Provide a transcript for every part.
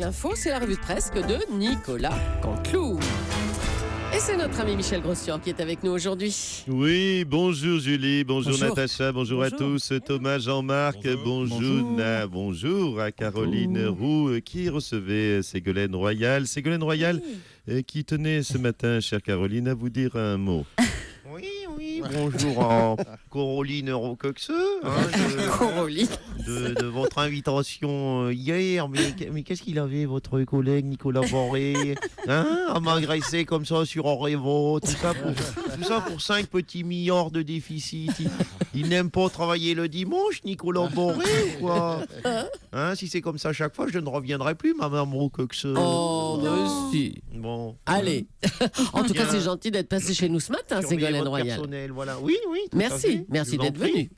l'info, c'est la revue de presse de Nicolas Canteloup. Et c'est notre ami Michel Grossior qui est avec nous aujourd'hui. Oui, bonjour Julie, bonjour Natacha, bonjour à tous. Thomas, Jean-Marc, bonjour. Bonjour à Caroline Roux qui recevait Ségolène Royal. Ségolène Royal qui tenait ce matin, chère Caroline, à vous dire un mot. Oui, bonjour Caroline Rocoxeux. De votre invitation hier, mais qu'est-ce qu'il avait votre collègue Nicolas Boré à m'agresser comme ça sur Orevo, tout ça pour 5 petits milliards de déficit. Il n'aime pas travailler le dimanche, Nicolas Boré, ou quoi? Si c'est comme ça chaque fois, je ne reviendrai plus, Madame Rocoxeux. Oh, monsieur. Bon. Allez. En tout cas, c'est gentil d'être passé chez nous ce matin, Ségolène Royal. Voilà. Oui. Merci d'être venu.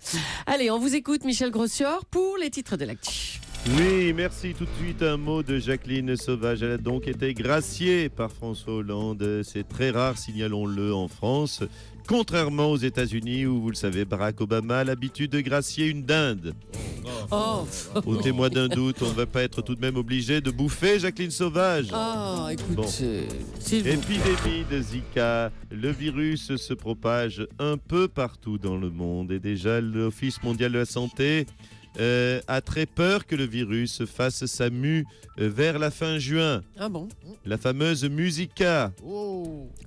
Allez, on vous écoute, Michel Grossior, pour les titres de l'actu. Oui, merci. Tout de suite, un mot de Jacqueline Sauvage. Elle a donc été graciée par François Hollande. C'est très rare, signalons-le, en France. Contrairement aux États-Unis, où, vous le savez, Barack Obama a l'habitude de gracier une dinde. Au témoin d'un doute, on ne va pas être tout de même obligé de bouffer Jacqueline Sauvage. Écoute, Épidémie de Zika. Le virus se propage un peu partout dans le monde. Et déjà, l'Office mondial de la santé a très peur que le virus fasse sa mue vers la fin juin. Ah bon? La fameuse Musica.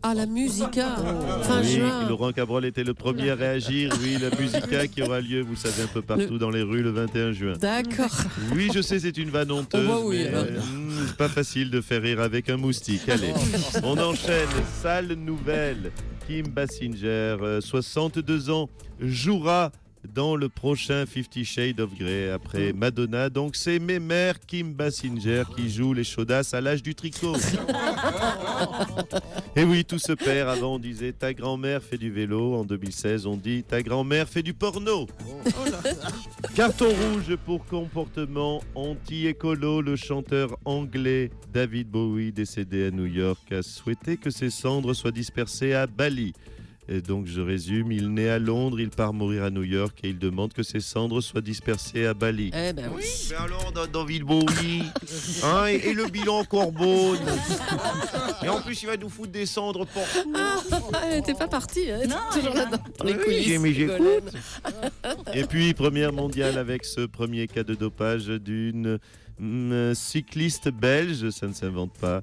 La Musica. Fin juin. Laurent Cabrol était le premier à réagir. Oui, la Musica qui aura lieu, vous savez, un peu partout dans les rues le 21 juin. D'accord. Oui, je sais, c'est une vanne honteuse. C'est pas facile de faire rire avec un moustique. Allez, on enchaîne. Sale nouvelle. Kim Basinger, 62 ans, jouera dans le prochain 50 Shades of Grey après Madonna. Donc c'est Mémère Kim Basinger qui joue les chaudasses à l'âge du tricot. Et oui, tout se perd. Avant on disait ta grand-mère fait du vélo. En 2016 on dit ta grand-mère fait du porno. Carton rouge pour comportement anti-écolo. Le chanteur anglais David Bowie, décédé à New York, a souhaité que ses cendres soient dispersées à Bali. Et donc je résume, il naît à Londres, il part mourir à New York et il demande que ses cendres soient dispersées à Bali. Eh ben oui. Mais alors David Bowie, et le bilan Corbone. Et en plus il va nous foutre des cendres partout. T'es pas parti, hein? Non, toujours là dans les coulisses. Mais j'écoute. Et puis première mondiale avec ce premier cas de dopage d'une cycliste belge, ça ne s'invente pas.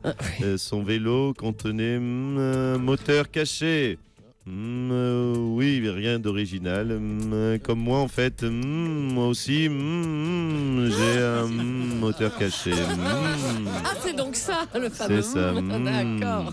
Son vélo contenait un moteur caché. Oui, mais rien d'original. Comme moi, en fait, moi aussi, j'ai un moteur caché. C'est donc ça, le fameux. C'est ça. D'accord.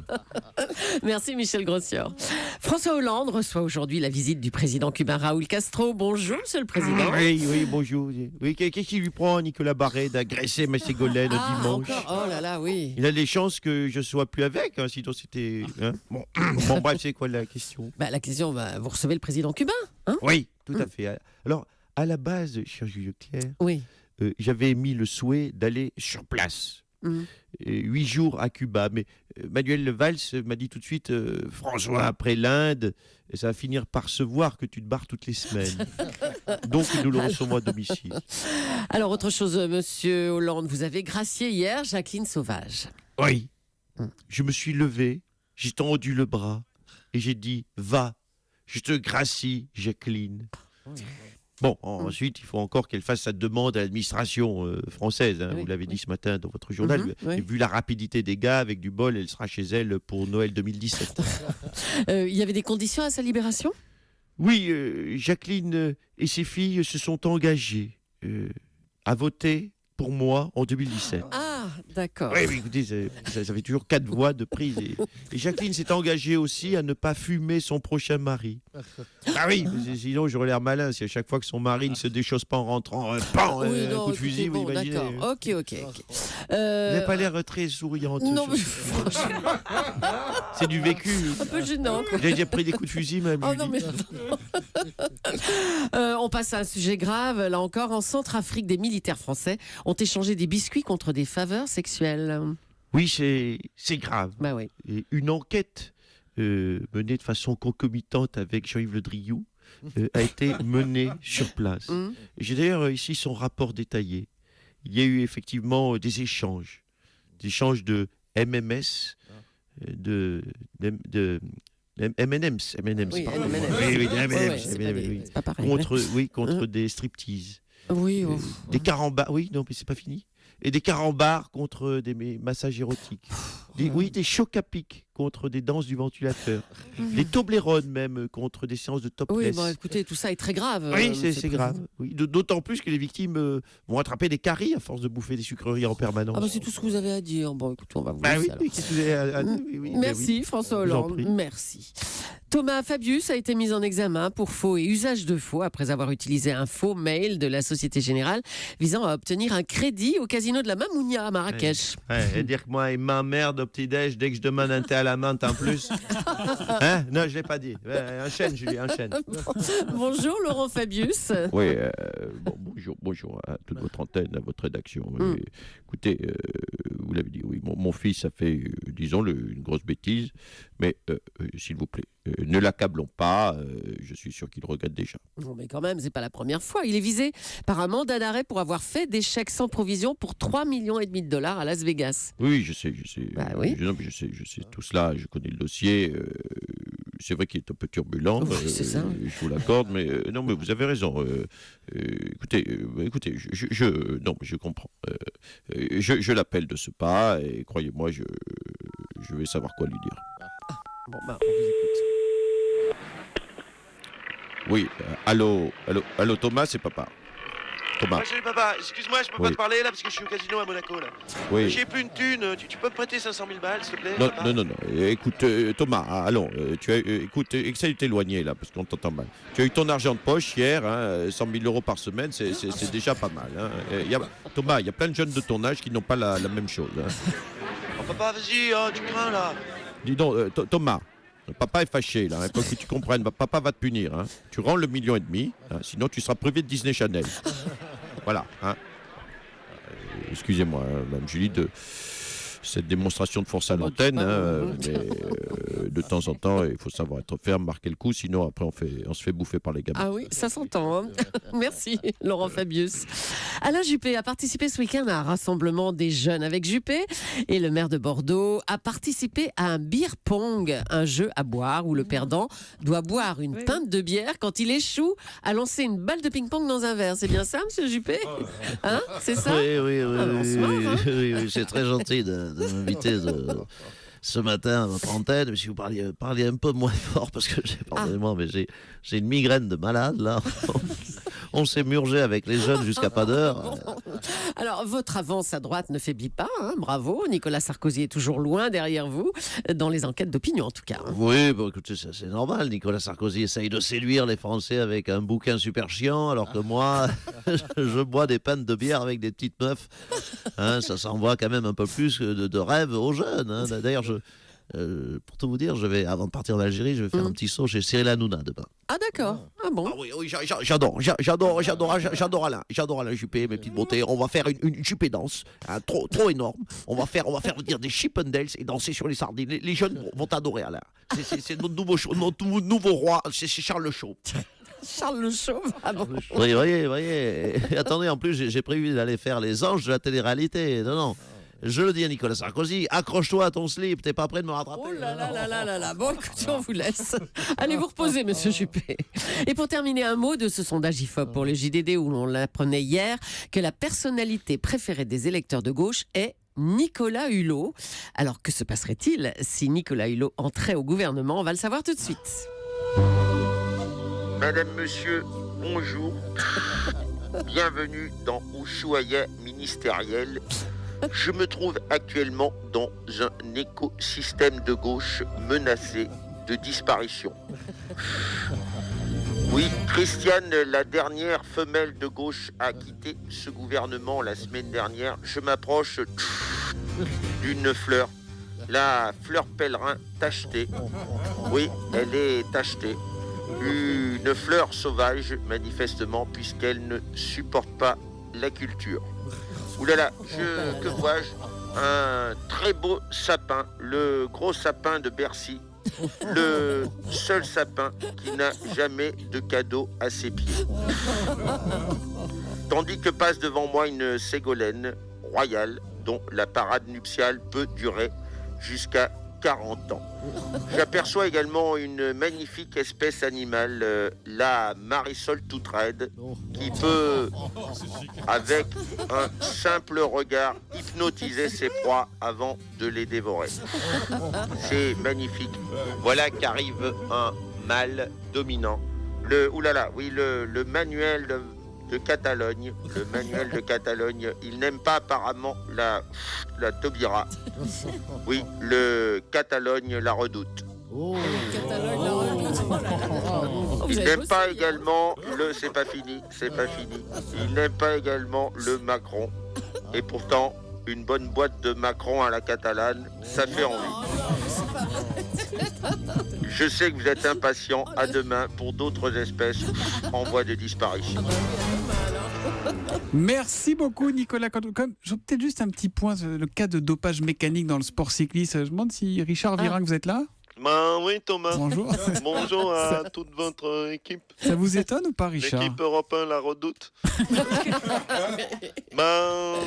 Merci, Michel Grossior. François Hollande reçoit aujourd'hui la visite du président cubain Raúl Castro. Bonjour, monsieur le président. Oui, bonjour. Oui, qu'est-ce qui lui prend, Nicolas Barret, d'agresser ma Ségolène dimanche? Encore. Oh là là, oui. Il a des chances que je sois plus avec, sinon c'était... Bon, bref, c'est quoi la question? La question, vous recevez le président cubain, hein? Oui, tout à fait. Alors, à la base, cher Julien Clerc, Oui. j'avais émis le souhait d'aller sur place. 8 jours à Cuba. Mais Manuel Valls m'a dit tout de suite, François, après l'Inde, ça va finir par se voir que tu te barres toutes les semaines. Donc, nous le recevons à domicile. Alors, autre chose, monsieur Hollande, vous avez gracié hier Jacqueline Sauvage. Oui. Je me suis levé, j'ai tendu le bras et j'ai dit, va, je te gracie, Jacqueline. Bon, ensuite, il faut encore qu'elle fasse sa demande à l'administration française. Vous l'avez dit ce matin dans votre journal. Et vu la rapidité des gars, avec du bol, elle sera chez elle pour Noël 2017. Il y avait des conditions à sa libération? Oui, Jacqueline et ses filles se sont engagées à voter pour moi en 2017. D'accord. Oui, écoutez, ça fait toujours 4 voix de prise. Et Jacqueline s'est engagée aussi à ne pas fumer son prochain mari. Oui, sinon j'aurais l'air malin si à chaque fois que son mari ne se déchausse pas en rentrant, un coup de fusil, vous imaginez. D'accord, ok. Elle n'a pas l'air très souriante. Non, mais c'est du vécu. un peu gênant, quoi. J'ai déjà pris des coups de fusil, même. Oh non, mais... on passe à un sujet grave. Là encore, en Centrafrique, des militaires français ont échangé des biscuits contre des faveurs sexuelles. Oui, c'est grave. Oui. Et une enquête menée de façon concomitante avec Jean-Yves Le Driou a été menée sur place. J'ai d'ailleurs ici son rapport détaillé. Il y a eu effectivement des échanges d'échange de MMS, de M&M's. Oui, pardon. M&M's. Oui, Ouais, M&M's, c'est pas pareil. contre des striptease. Oui, Des carambars, oui, non, mais c'est pas fini. Et des carambars contre des massages érotiques. Des chocs à pic contre des danses du ventilateur. Les Toblerones même contre des séances de topless. Oui, écoutez, tout ça est très grave. Oui, monsieur c'est le grave. président. Oui. D'autant plus que les victimes vont attraper des caries à force de bouffer des sucreries en permanence. C'est tout ce que vous avez à dire. Bon, écoutez, on va vous Bah laisser oui, alors. qu'est-ce que vous avez à dire oui, Merci oui. François Je vous en Hollande, prie. merci. Thomas Fabius a été mis en examen pour faux et usage de faux après avoir utilisé un faux mail de la Société Générale visant à obtenir un crédit au casino de la Mamounia à Marrakech. Et dire que moi, il m'emmerde au petit-déj dès que je demande un thé à la menthe en plus. Hein? Non, je l'ai pas dit. Enchaîne, Julie, enchaîne. Bonjour Laurent Fabius. Oui, bonjour à toute votre antenne, à votre rédaction. Écoutez, vous l'avez dit, oui, mon fils a fait, disons-le, une grosse bêtise, mais s'il vous plaît, ne l'accablons pas, je suis sûr qu'il regrette déjà. Non mais quand même, c'est pas la première fois. Il est visé par un mandat d'arrêt pour avoir fait des chèques sans provision pour 3,5 millions de dollars à Las Vegas. Oui, je sais. Bah oui. Je sais tout cela, je connais le dossier. C'est vrai qu'il est un peu turbulent, Oui, c'est ça. je vous l'accorde, mais non, mais vous avez raison. Écoutez, je comprends. Je l'appelle de ce pas et croyez-moi, je vais savoir quoi lui dire. Bon, on vous écoute. Oui, allô, Thomas, c'est papa. Thomas. Moi, salut papa, excuse-moi, je peux Oui. pas te parler là parce que je suis au casino à Monaco là. Oui. J'ai plus une thune, tu peux me prêter 500 000 balles s'il te plaît? Non, papa non. Écoute, Thomas, allons. Écoute, essaye de t'éloigner là, parce qu'on t'entend mal. Tu as eu ton argent de poche hier, 100 000 euros par semaine, c'est déjà pas mal. Hein. Thomas, il y a plein de jeunes de ton âge qui n'ont pas la même chose. Hein. Oh, papa, vas-y, tu crains là. Dis donc, Thomas, papa est fâché là, il faut que tu comprennes. Papa va te punir. Hein. Tu rends le 1,5 million, hein, sinon tu seras privé de Disney Channel. Voilà. Hein. Excusez-moi, Mme Julie, de cette démonstration de force à l'antenne, mais de temps en temps, il faut savoir être ferme, marquer le coup, sinon après on se fait bouffer par les gamins. Ah oui, ça s'entend. Hein. Merci Laurent Fabius. Alain Juppé a participé ce week-end à un rassemblement des jeunes avec Juppé et le maire de Bordeaux a participé à un beer pong, un jeu à boire où le perdant doit boire une pinte de bière quand il échoue à lancer une balle de ping-pong dans un verre. C'est bien ça, monsieur Juppé? Hein? C'est ça? Oui, on se marre, hein. oui, c'est très gentil de m'inviter ce matin à votre antenne. Mais si vous parliez un peu moins fort, parce que pardonnez-moi, mais j'ai une migraine de malade là. On s'est murgé avec les jeunes jusqu'à pas d'heure. Alors, votre avance à droite ne faiblit pas, hein, bravo. Nicolas Sarkozy est toujours loin derrière vous, dans les enquêtes d'opinion en tout cas. Hein. Oui, bon, écoutez, ça, c'est normal. Nicolas Sarkozy essaye de séduire les Français avec un bouquin super chiant, alors que moi, je bois des pintes de bière avec des petites meufs. Hein, ça s'envoie quand même un peu plus de rêve aux jeunes. Hein. D'ailleurs, pour tout vous dire, avant de partir en Algérie, je vais faire un petit saut chez Cyril Hanouna demain. Ah d'accord, ah bon. Ah oui, j'adore Alain Juppé, mes petites beautés. On va faire une Juppé danse, hein, trop énorme. On va faire dire des Chippendales et danser sur les sardines. Les jeunes vont adorer Alain. C'est notre nouveau roi, c'est Charles le Chauve. Charles le Chauve, ah bon. Oui, voyez. Et attendez, en plus, j'ai prévu d'aller faire les anges de la télé-réalité. Non. Je le dis à Nicolas Sarkozy, accroche-toi à ton slip, t'es pas prêt de me rattraper. Oh là là. Bon, écoutez, on vous laisse. Allez vous reposer, monsieur Juppé. Et pour terminer, un mot de ce sondage IFOP pour le JDD où l'on l'apprenait hier que la personnalité préférée des électeurs de gauche est Nicolas Hulot. Alors que se passerait-il si Nicolas Hulot entrait au gouvernement? On va le savoir tout de suite. Madame, monsieur, bonjour. Bienvenue dans Ushuaïa ministériel. Je me trouve actuellement dans un écosystème de gauche menacé de disparition. Oui, Christiane, la dernière femelle de gauche, a quitté ce gouvernement la semaine dernière. Je m'approche d'une fleur, la fleur pèlerin tachetée. Oui, elle est tachetée. Une fleur sauvage, manifestement, puisqu'elle ne supporte pas la culture. Ouh là là, que vois-je? Un très beau sapin, le gros sapin de Bercy. Le seul sapin qui n'a jamais de cadeau à ses pieds. Tandis que passe devant moi une Ségolène royale, dont la parade nuptiale peut durer jusqu'à 40 ans. J'aperçois également une magnifique espèce animale, la Marisol toute raide, qui peut, avec un simple regard, hypnotiser ses proies avant de les dévorer. C'est magnifique. Voilà qu'arrive un mâle dominant. Le manuel de Catalogne. Le manuel de Catalogne. Il n'aime pas apparemment la Taubira. Oui, le Catalogne la redoute. Il n'aime pas également le... C'est pas fini. Il n'aime pas également le Macron. Et pourtant, une bonne boîte de Macron à la catalane, ça fait envie. Je sais que vous êtes impatients. À demain pour d'autres espèces en voie de disparition. Merci beaucoup Nicolas Canteloup. J'ai peut-être juste un petit point, le cas de dopage mécanique dans le sport cycliste. Je me demande si Richard Virenque, vous êtes là ? Oui, Thomas. Bonjour. Bonjour à toute votre équipe. Ça vous étonne ou pas, Richard ? L'équipe Europe 1 la redoute.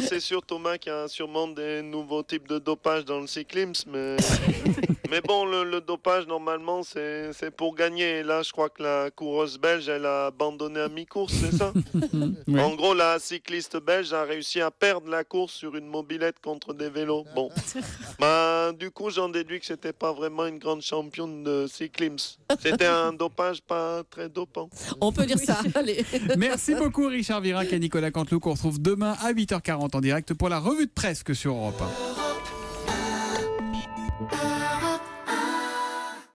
C'est sûr, Thomas, qu'il y a sûrement des nouveaux types de dopage dans le cyclisme. Mais bon, le dopage, normalement, c'est pour gagner. Et là, je crois que la coureuse belge, elle a abandonné à mi-course, c'est ça ? Oui. En gros, la cycliste belge a réussi à perdre la course sur une mobilette contre des vélos. Bon. Du coup, j'en déduis que c'était pas vraiment une grande championne de cyclisme. C'était un dopage pas très dopant. On peut dire ça. Allez. Merci beaucoup Richard Virenque et Nicolas Canteloup qu'on retrouve demain à 8h40 en direct pour la revue de presse que sur Europe 1.